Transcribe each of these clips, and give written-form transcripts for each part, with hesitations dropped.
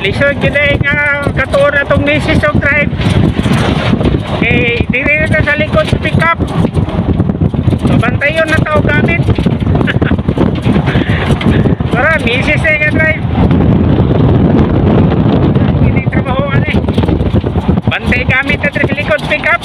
Lisod yun ay nga katuon na itong misis of drive. Eh, diri na sa likod sa pick up. Pabantay yun na tao gamit. Para misis ay nga drive. Hindi trabahoan eh. Bantay gamit na sa likod pick up.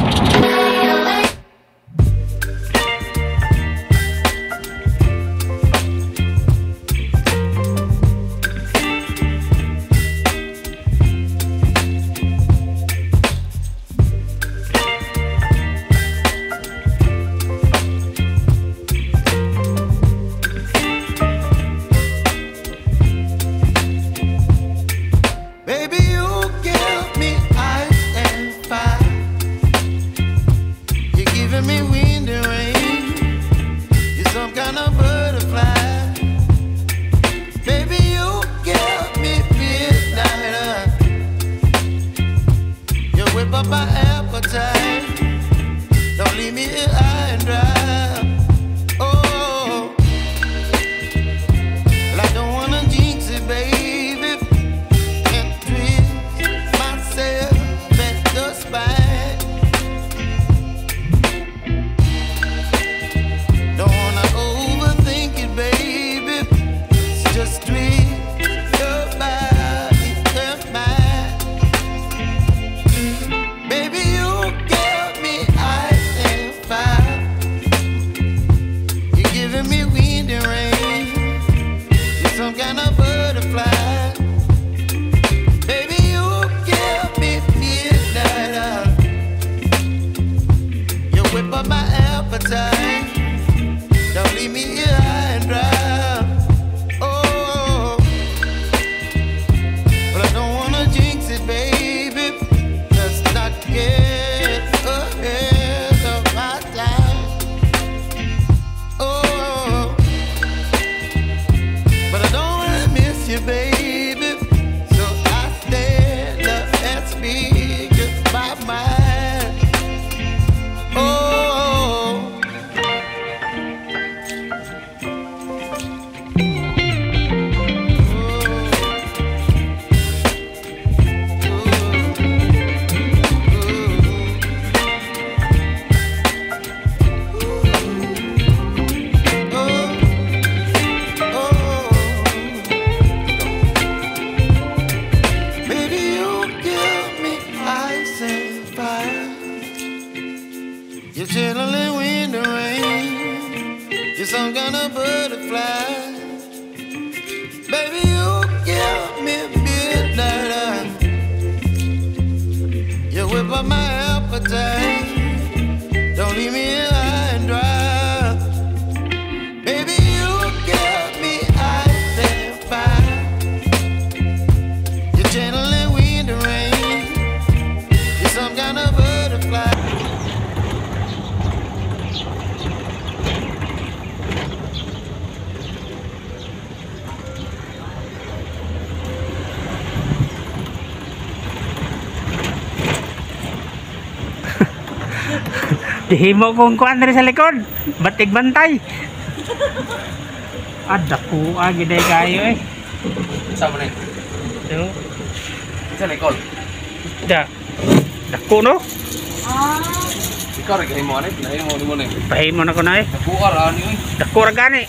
My appetite, don't leave me here high and dry. Oh, well, I don't wanna jinx it, baby, and twist myself at the spine. Don't wanna overthink it, baby, it's just twist your body and mine. Some kind of butterfly, baby, you give me midnight. You whip up my appetite, don't leave me here high and dry. Oh, but I don't wanna jinx it, baby. Let's not get ahead of my time. Oh, but I don't wanna miss you, baby. So I stand up and speak my mind. Oh, you're chilling in the rain. You're some kind of butterfly. Baby, you give me midnight. You whip up my appetite. Don't leave me here high and dry. Baby, you give me ice and fire. You're channeling wind and rain. You're some kind of butterfly. Himo kong kuan diri sa likod. Batig bantay. Dako gid kayo eh. Sa mo ni? So, Sa likod. Dako no? Ikaw rin kahimo ani, nahimo ni mo ni. Pahimo na ko na eh. Nabuar ani oy. Dako ra gani.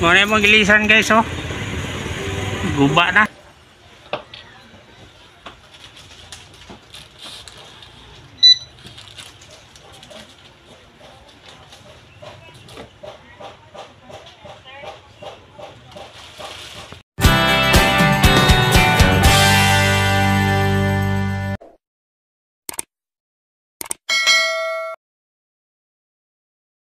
Mo na mong gilisan guys oh. Guba na.